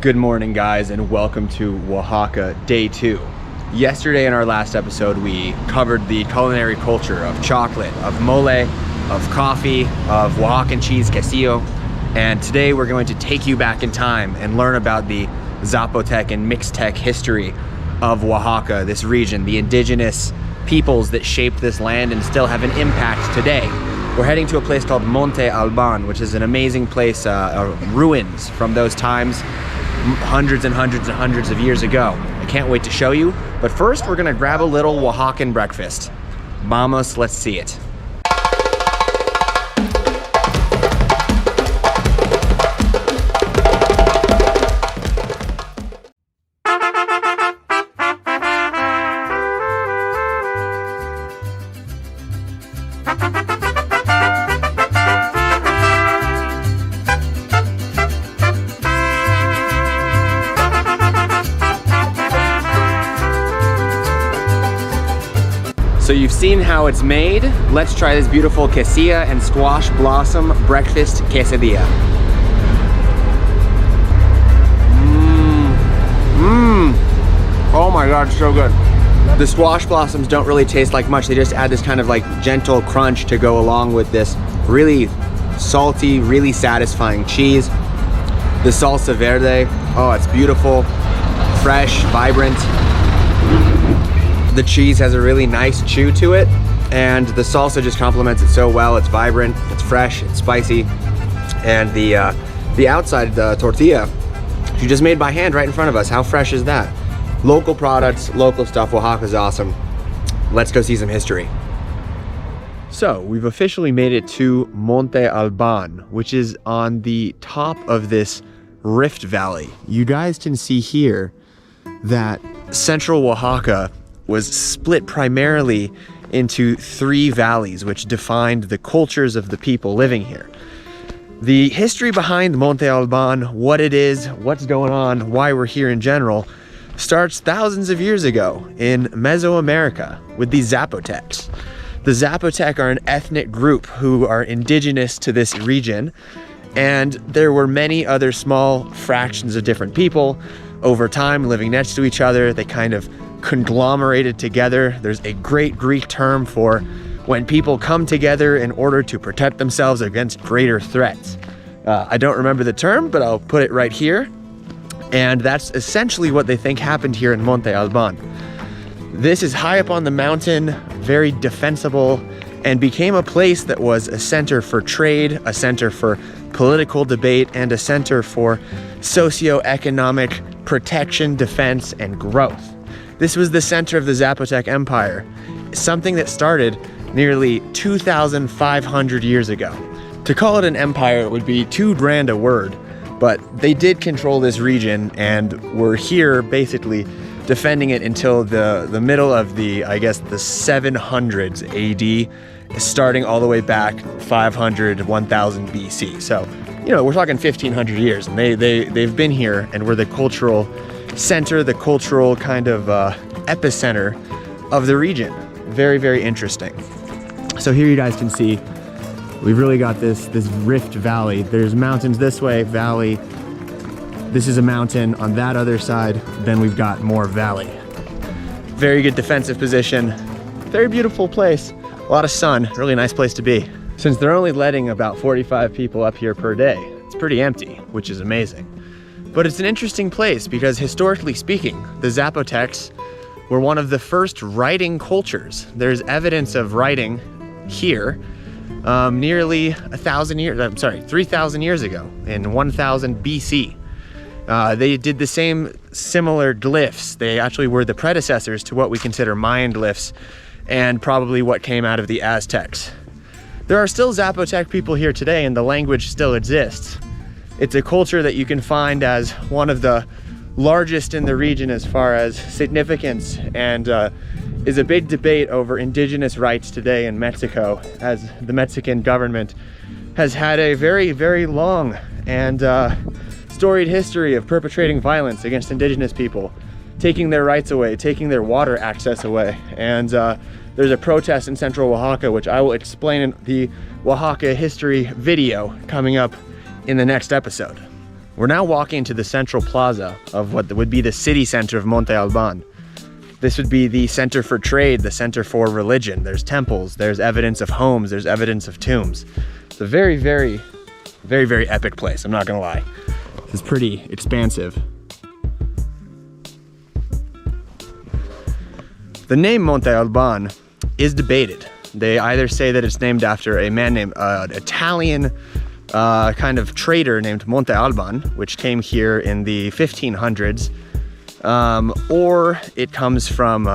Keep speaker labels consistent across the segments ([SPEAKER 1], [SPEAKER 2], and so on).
[SPEAKER 1] Good morning, guys, and welcome to Oaxaca Day 2. Yesterday in our last episode, we covered the culinary culture of chocolate, of mole, of coffee, of Oaxacan cheese, quesillo, and today we're going to take you back in time and learn about the Zapotec and Mixtec history of Oaxaca, this region, the indigenous peoples that shaped this land and still have an impact today. We're heading to a place called Monte Alban, which is an amazing place, ruins from those times, hundreds and hundreds and hundreds of years ago. I can't wait to show you, but first we're gonna grab a little Oaxacan breakfast. Vamos, let's see it. So you've seen how it's made. Let's try this beautiful quesilla and squash blossom breakfast quesadilla. Oh my God, so good. The squash blossoms don't really taste like much. They just add this kind of like gentle crunch to go along with this really salty, really satisfying cheese. The salsa verde, oh, it's beautiful, fresh, vibrant. The cheese has a really nice chew to it, and the salsa just complements it so well. It's vibrant, it's fresh, it's spicy, and the outside tortilla, she just made by hand right in front of us. How fresh is that? Local products, local stuff. Oaxaca's awesome. Let's go see some history. So we've officially made it to Monte Alban, which is on the top of this rift valley. You guys can see here that central Oaxaca was split primarily into three valleys, which defined the cultures of the people living here. The history behind Monte Alban, what it is, what's going on, why we're here in general, starts thousands of years ago in Mesoamerica with the Zapotecs. The Zapotec are an ethnic group who are indigenous to this region, and there were many other small fractions of different people over time living next to each other. They kind of conglomerated together. There's a great Greek term for when people come together in order to protect themselves against greater threats. I don't remember the term, but I'll put it right here. And that's essentially what they think happened here in Monte Alban. This is high up on the mountain, very defensible, and became a place that was a center for trade, a center for political debate, and a center for socio-economic protection, defense, and growth. This was the center of the Zapotec Empire, something that started nearly 2,500 years ago. To call it an empire would be too grand a word, but they did control this region and were here basically defending it until the middle of the, I guess, the 700s AD, starting all the way back 500, 1000 BC. So, you know, we're talking 1,500 years, and they've been here and were the cultural center, the cultural kind of epicenter of the region. Very, very interesting. So here you guys can see, we've really got this rift valley. There's mountains this way, valley. This is a mountain on that other side. Then we've got more valley. Very good defensive position. Very beautiful place. A lot of sun, really nice place to be. Since they're only letting about 45 people up here per day, it's pretty empty, which is amazing. But it's an interesting place because historically speaking, the Zapotecs were one of the first writing cultures. There's evidence of writing here nearly 3,000 years ago in 1000 BC. They did the same similar glyphs. They actually were the predecessors to what we consider Mayan glyphs and probably what came out of the Aztecs. There are still Zapotec people here today and the language still exists. It's a culture that you can find as one of the largest in the region as far as significance, and is a big debate over indigenous rights today in Mexico, as the Mexican government has had a very, very long and storied history of perpetrating violence against indigenous people, taking their rights away, taking their water access away. And there's a protest in central Oaxaca, which I will explain in the Oaxaca history video coming up in the next episode. We're now walking to the central plaza of what would be the city center of Monte Alban. This would be the center for trade, the center for religion. There's temples, there's evidence of homes, there's evidence of tombs. It's a very, very, very, very epic place, I'm not gonna lie. This is pretty expansive. The name Monte Alban is debated. They either say that it's named after a man named, Italian kind of trader named Monte Alban, which came here in the 1500s, or it comes from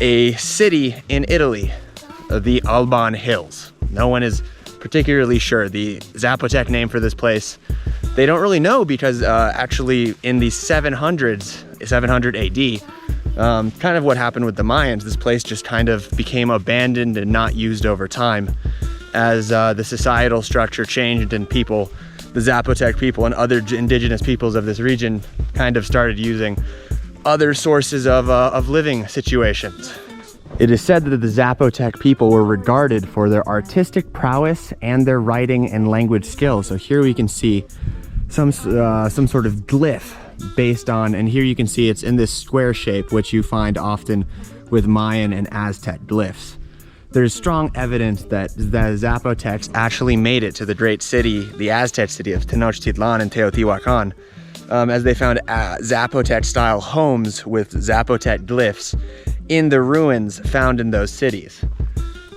[SPEAKER 1] a city in Italy, the Alban Hills. No one is particularly sure. The Zapotec name for this place, they don't really know because actually in the 700s, 700 AD, kind of what happened with the Mayans, this place just kind of became abandoned and not used over time as the societal structure changed and people, the Zapotec people and other indigenous peoples of this region kind of started using other sources of living situations. It is said that the Zapotec people were regarded for their artistic prowess and their writing and language skills. So here we can see some sort of glyph based on, and here you can see it's in this square shape, which you find often with Mayan and Aztec glyphs. There's strong evidence that the Zapotecs actually made it to the great city, the Aztec city of Tenochtitlan and Teotihuacan, as they found Zapotec-style homes with Zapotec glyphs in the ruins found in those cities.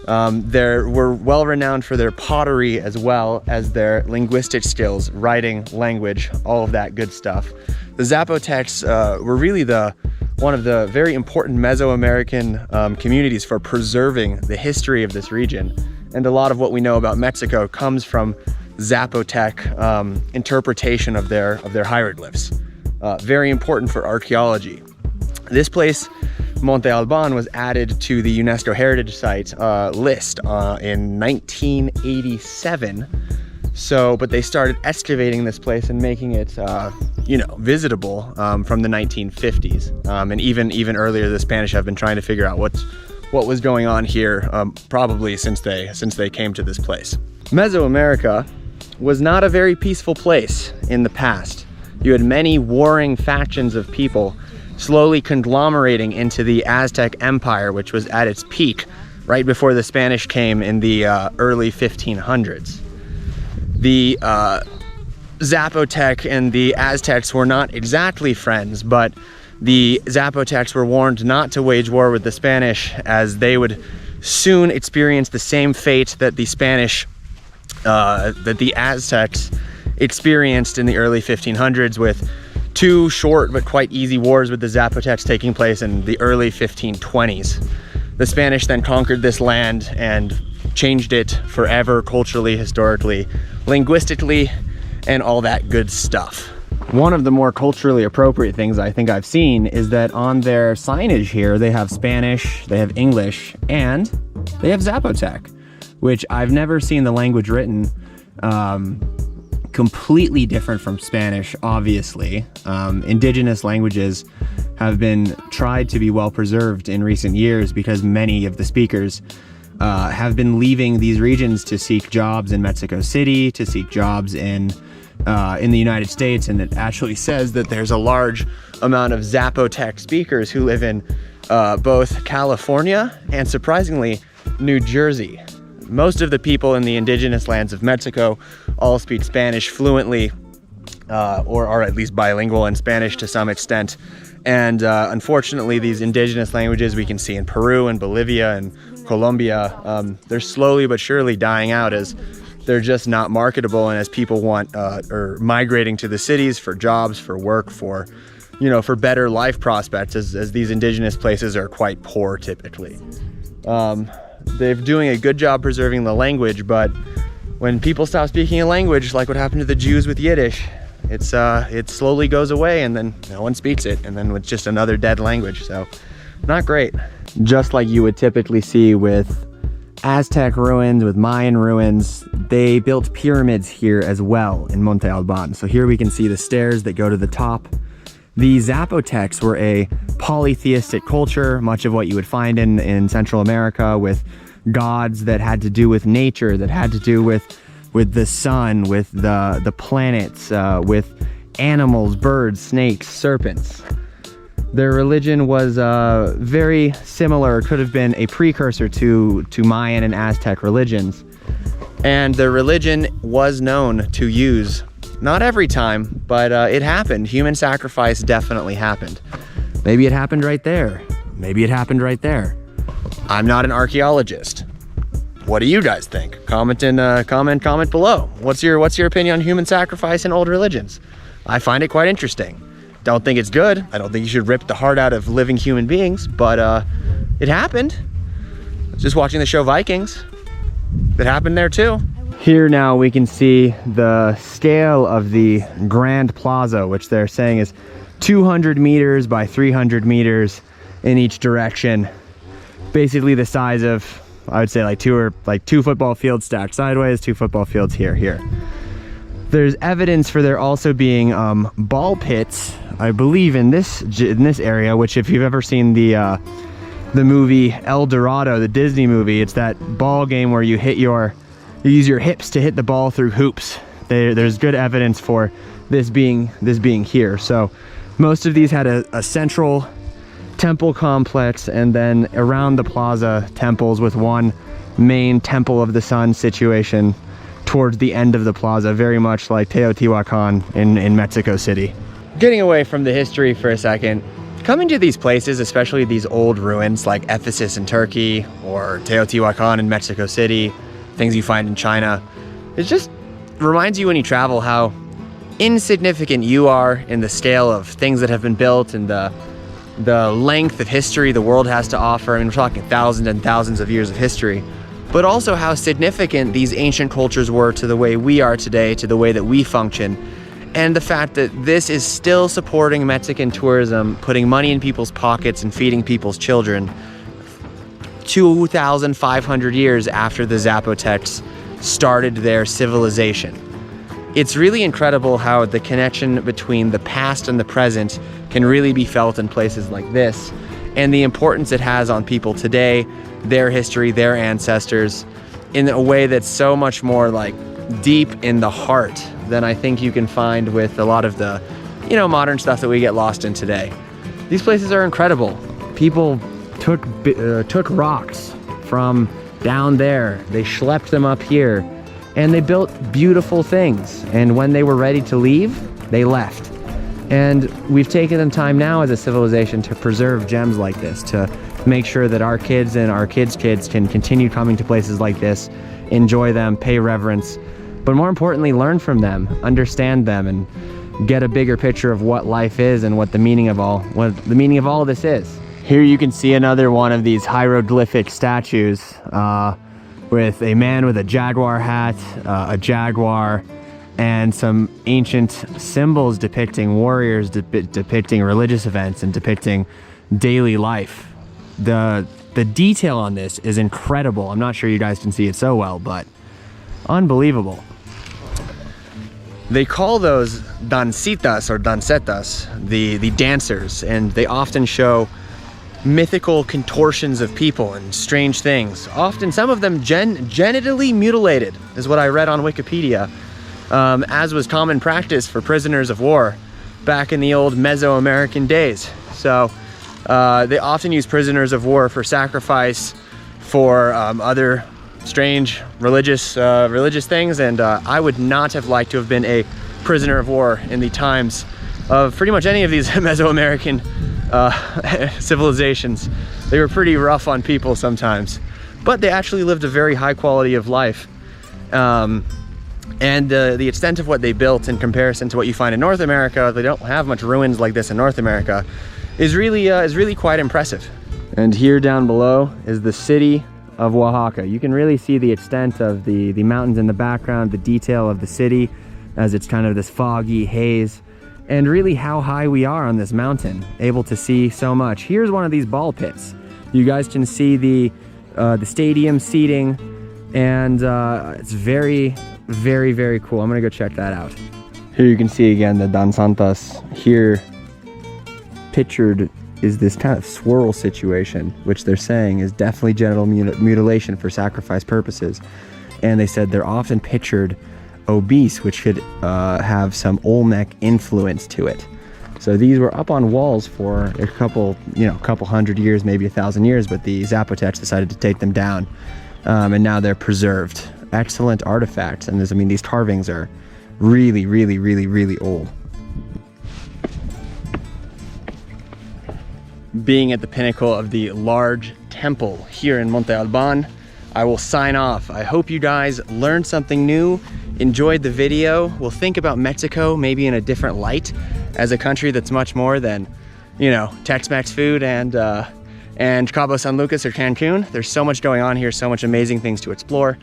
[SPEAKER 1] They were well renowned for their pottery as well as their linguistic skills, writing, language, all of that good stuff. The Zapotecs were really one of the very important Mesoamerican communities for preserving the history of this region. And a lot of what we know about Mexico comes from Zapotec interpretation of their hieroglyphs. Very important for archaeology. This place, Monte Alban, was added to the UNESCO Heritage Site list in 1987. But they started excavating this place and making it, visitable from the 1950s. And even earlier, the Spanish have been trying to figure out what was going on here, probably since they came to this place. Mesoamerica was not a very peaceful place in the past. You had many warring factions of people slowly conglomerating into the Aztec Empire, which was at its peak right before the Spanish came in the early 1500s. The Zapotec and the Aztecs were not exactly friends, but the Zapotecs were warned not to wage war with the Spanish, as they would soon experience the same fate that the Aztecs experienced in the early 1500s, with two short but quite easy wars with the Zapotecs taking place in the early 1520s. The Spanish then conquered this land and changed it forever, culturally, historically, linguistically, and all that good stuff. One of the more culturally appropriate things I think I've seen is that on their signage here, they have Spanish, they have English, and they have Zapotec, which I've never seen the language written completely different from Spanish, obviously. Indigenous languages have been tried to be well preserved in recent years because many of the speakers have been leaving these regions to seek jobs in Mexico City, to seek jobs in the United States, and it actually says that there's a large amount of Zapotec speakers who live in both California and, surprisingly, New Jersey. Most of the people in the indigenous lands of Mexico all speak Spanish fluently, or are at least bilingual in Spanish to some extent. And unfortunately, these indigenous languages we can see in Peru and Bolivia and Colombia, they're slowly but surely dying out as they're just not marketable, and as people are migrating to the cities for jobs, for work, for better life prospects, as these indigenous places are quite poor typically. They're doing a good job preserving the language, but when people stop speaking a language, like what happened to the Jews with Yiddish, it slowly goes away, and then no one speaks it, and then it's just another dead language. So not great. Just like you would typically see with Aztec ruins, with Mayan ruins, they built pyramids here as well in Monte Alban. So here we can see the stairs that go to the top. The Zapotecs were a polytheistic culture, much of what you would find in Central America, with gods that had to do with nature, that had to do with with the sun, with the planets, with animals, birds, snakes, serpents. Their religion was very similar, could have been a precursor to Mayan and Aztec religions. And their religion was known to use, not every time, but it happened. Human sacrifice definitely happened. Maybe it happened right there. Maybe it happened right there. I'm not an archaeologist. What do you guys think? Comment below. What's your opinion on human sacrifice in old religions? I find it quite interesting. Don't think it's good. I don't think you should rip the heart out of living human beings, but it happened. I was just watching the show Vikings. It happened there too. Here now we can see the scale of the Grand Plaza, which they're saying is 200 meters by 300 meters in each direction. Basically the size of, I would say, like two football fields stacked sideways, 2 football fields here. There's evidence for there also being ball pits, I believe, in this area, which, if you've ever seen the movie El Dorado, the Disney movie, it's that ball game where you use your hips to hit the ball through hoops. There's good evidence for this being here. So most of these had a central temple complex, and then around the plaza, temples with one main temple of the sun situation towards the end of the plaza, very much like Teotihuacan in Mexico City. Getting away from the history for a second, coming to these places, especially these old ruins like Ephesus in Turkey or Teotihuacan in Mexico City, things you find in China, it just reminds you when you travel how insignificant you are in the scale of things that have been built and the length of history the world has to offer. I mean, we're talking thousands and thousands of years of history, but also how significant these ancient cultures were to the way we are today, to the way that we function, and the fact that this is still supporting Mexican tourism, putting money in people's pockets and feeding people's children 2,500 years after the Zapotecs started their civilization. It's really incredible how the connection between the past and the present can really be felt in places like this, and the importance it has on people today, their history, their ancestors, in a way that's so much more like deep in the heart than I think you can find with a lot of the, modern stuff that we get lost in today. These places are incredible. People took rocks from down there, they schlepped them up here, and they built beautiful things. And when they were ready to leave, they left. And we've taken the time now as a civilization to preserve gems like this, to make sure that our kids and our kids' kids can continue coming to places like this, enjoy them, pay reverence, but more importantly, learn from them, understand them, and get a bigger picture of what life is and what the meaning of all of this is. Here you can see another one of these hieroglyphic statues with a man with a jaguar hat, a jaguar, and some ancient symbols depicting warriors, depicting religious events, and depicting daily life. The detail on this is incredible. I'm not sure you guys can see it so well, but unbelievable. They call those dancitas or dancetas, the dancers, and they often show mythical contortions of people and strange things. Often some of them genitally mutilated, is what I read on Wikipedia, as was common practice for prisoners of war back in the old Mesoamerican days. So they often use prisoners of war for sacrifice, for other strange religious things, and I would not have liked to have been a prisoner of war in the times of pretty much any of these Mesoamerican civilizations. They were pretty rough on people sometimes, but they actually lived a very high quality of life. And the extent of what they built in comparison to what you find in North America, they don't have much ruins like this in North America, is really quite impressive. And here down below is the city of Oaxaca. You can really see the extent of the mountains in the background, the detail of the city as it's kind of this foggy haze, and really how high we are on this mountain, able to see so much. Here's one of these ball pits. You guys can see the stadium seating, and it's very, very, very cool. I'm gonna go check that out. Here you can see again the danzantas. Here pictured is this kind of swirl situation, which they're saying is definitely genital mutilation for sacrifice purposes. and they said they're often pictured obese, which could have some Olmec influence to it. So these were up on walls for a couple hundred years, maybe 1,000 years, but the Zapotecs decided to take them down, and now they're preserved. Excellent artifacts, and these carvings are really, really, really, really old. Being at the pinnacle of the large temple here in Monte Alban, I will sign off. I hope you guys learned something new, enjoyed the video. We'll think about Mexico maybe in a different light, as a country that's much more than, you know, Tex-Mex food and Cabo San Lucas or Cancun. There's so much going on here, so much amazing things to explore.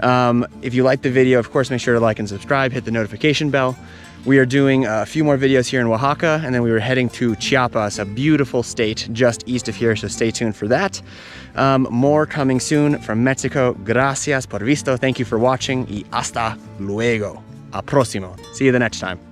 [SPEAKER 1] If you liked the video, of course, make sure to like and subscribe, hit the notification bell. We are doing a few more videos here in Oaxaca, and then we were heading to Chiapas, a beautiful state just east of here, so stay tuned for that. More coming soon from Mexico. Gracias por visto. Thank you for watching, y hasta luego. A próximo. See you the next time.